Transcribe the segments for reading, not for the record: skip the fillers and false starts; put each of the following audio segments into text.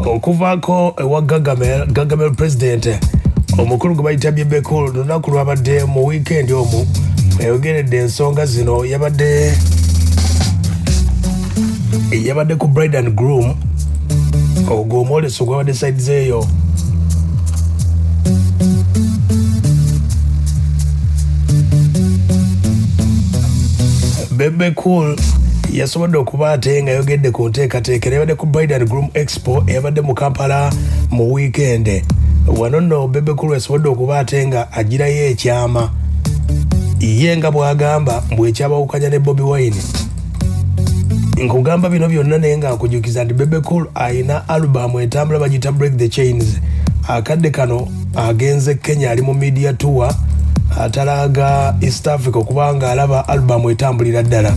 okuvaako ewa Gargamel president omukulu gwe bayita Bebe Cool lunaku lwabadde mu weekend omwo yayogeredde ensonga zino yabadde ku bride and groom ogwo omwoleso gwabadde sides eyo Bebe Cool yasobodde okuba ate nga yogedde ku nteekateekera yabadde ku bride and groom expo eyabadde mu Kampala mu weekend wano nno Bebe Cool yasobodde okuba ate nga agirayo ekyama ye nga bw'agamba bwekyabawukanya ne Bobi Wine nkugamba bino byonna naye nga nkujukiza nti Bebe Cool ayina alubamu etambula bagita Break the Chains akadde kano agenze Kenya ali mu media tour atalaga East Africa okubanga alaba alubamu etambulira ddala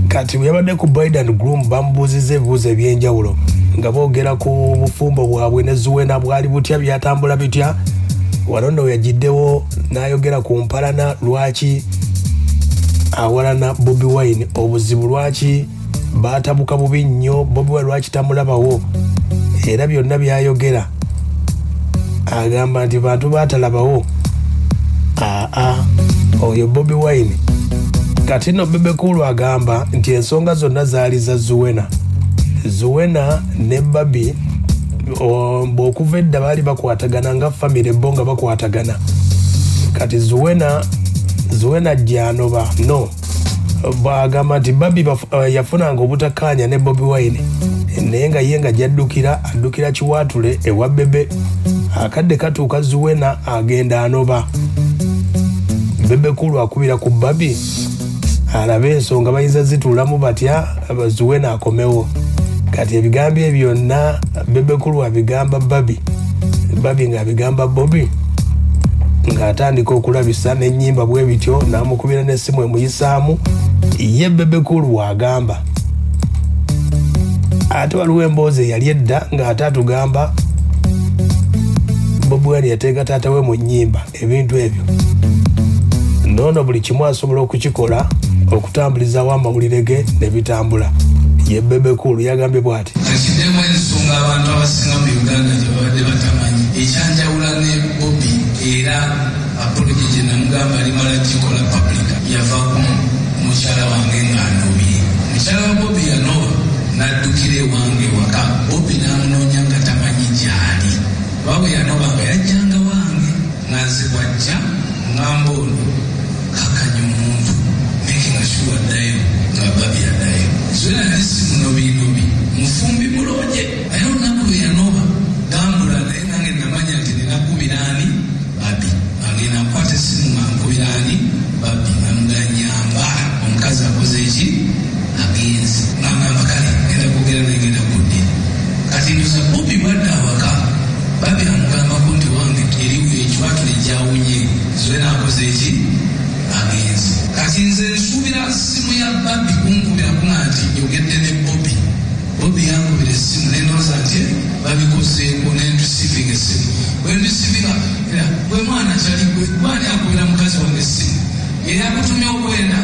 kati yabadde ku bride and groom bamubuuziza ebibuuzo ebyenjawulo nga boogera ku bufumbo bwabwe ne Zuwena bwali butya byatambula bitya wano nno yagiddewo n'ayogera ku mpalana lwaki awalana Bobi Wine obuzibu lwaki baatabuka bubi nnyo Bobi Wine lwaki tamulabawo era byonna byayogera agamba nti bantu baatalabawo oyo Bobi Wine kati no Bebe Cool agamba nti ensonga zonna zaali za Zuwena ne Babi okuva edda baali bakwatagana nga famire bo nga bakwatagana kati Zuwena janoba no bagamba nti Babi yafunanga obutakkaanya ne Bobi Wine naye nga ye nga addukira kiwaatule ewa Bebe akadde katuuka Zuwena agenda anoba Bebe Cool akubira ku Babi alabe ensonga bayinza zituulamu batya Zuwena akomewo kati ebigambo ebyo byonna Bebe Cool abigamba Babi nga abigamba Bobi ng'atandika okulabisa n'ennyimba bwe bityo n'amukubira n'essimu emuyisaamu ye Bebe Cool wagamba ate waliwo emboozi eyali edda ng'ate atugamba Bobi Wine yateeka taata we mu nnyimba ebintu ebyo noono buli kimu asobola okukikola okutambulizaawo amawulire ge ne bitambula ye Bebe Cool yagambye bw'ati kakidemu ensonga abantu abasinga mu Uganda gye babadde batamanyi ekyanjawula ne Bobi era apology gye namugamba alimala gikola publica yava ku mukyala wange ng'anobye mukyala wa Bobi yanoba n'addukira ewange waka Bobi n'amunoonya nga tamanyi gy'ali wabwe yanoba nga yajjanga wange n'azibwajja ngamba ono kakanya omuntu making sure addayo nga Babi addayo Zuwena yali simunobiinobi mufumbi mulonje naye olunaku lwe yanoba gambula naye nange namanya nti ninakubira ani Babi agenda nkwata essimu nga nkubira ani Babi namuganyamba omukazi akoze eki agenze nangamba kale genda kwogera naye genda kuddira kati ndoza Bobi bwadde awaka Babi amugambako nti wange eriwo ekiwatule gyawunye Zuwena akoze eki agenze kati nze nsuubira ssimu ya Babi kunkubiraku nti yogedde ne Bobi yankubira essimu nendoza nti babikozeeko nendusivinga essimu wendusivinga era gwe mwana kyali gwe gwani akubira mukazi wange essimu yeri akutumya okwenda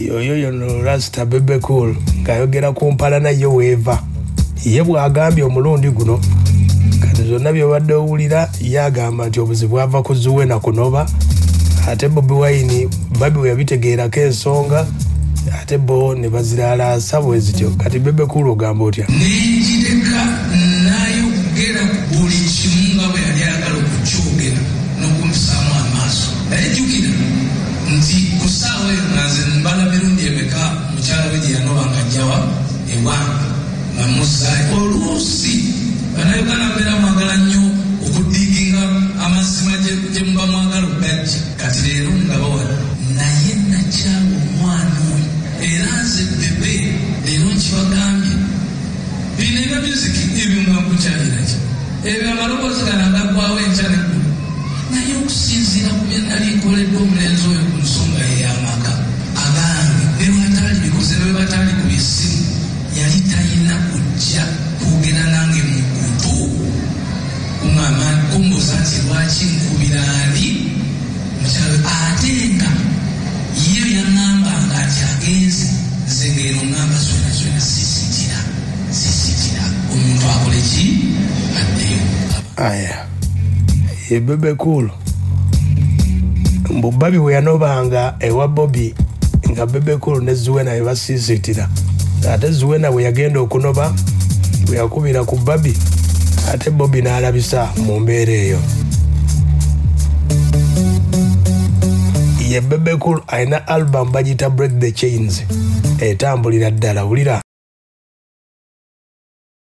yoyo no Rasta Bebe Cool ng'ayogera ku mpalana ye weeva ye bw'agambye omulundi guno kati zonna byobadde owulira yagamba nti obuzibu ava ku Zuwena kunoba ate Bobi Wine Babi we yabitegeerako ensonga ate bo ne baziralaasa bwe zityo kati Bebe Cool ogamba otya nengireka nayogera buli kimu nga bwe yali ayagala okukyogera n'okumusaamu amaaso naye jjukira nti ku ssaawa eyo nga nze mbala mirundi emeka mukyala we gye yanoba nga ajjawa ewange nga musaayi oluusi bannayuganda mbeera mwagala nnyo okudiginga amazima gye muba mwagala okugajja kati leero nga bawala naye nakyala omwana oyo era nze Bebe leero nkibagambye bino ebya musiki ebyo nga nkukyaliraki ebyo amaloboozi gano agaggwawo enkya neggulu naye okusinziira ku bye nali nkoledde omulenzi oyo ku nsonga ey'amaka abange be bataali bikoze be bataali ku bisimu yali talina kujja kwogera nange mu kutu kumama kumbuza nti lwaki nkubira ali mukyalo ate nga ye yaŋŋamba nga ati agenze nze ng'eno ŋŋamba zonna aya ye Bebe Cool mbu Babi we yanobanga ewa Bobby nga Bebe Cool ne Zuwena ebasisitira ate Zuwena we yagenda okunoba we yakubira ku Babi ate Bobby n'alabisa mu mbeera eyo. Ye Bebe Cool ayina album bagita Break the Chains etambulira ddala wulira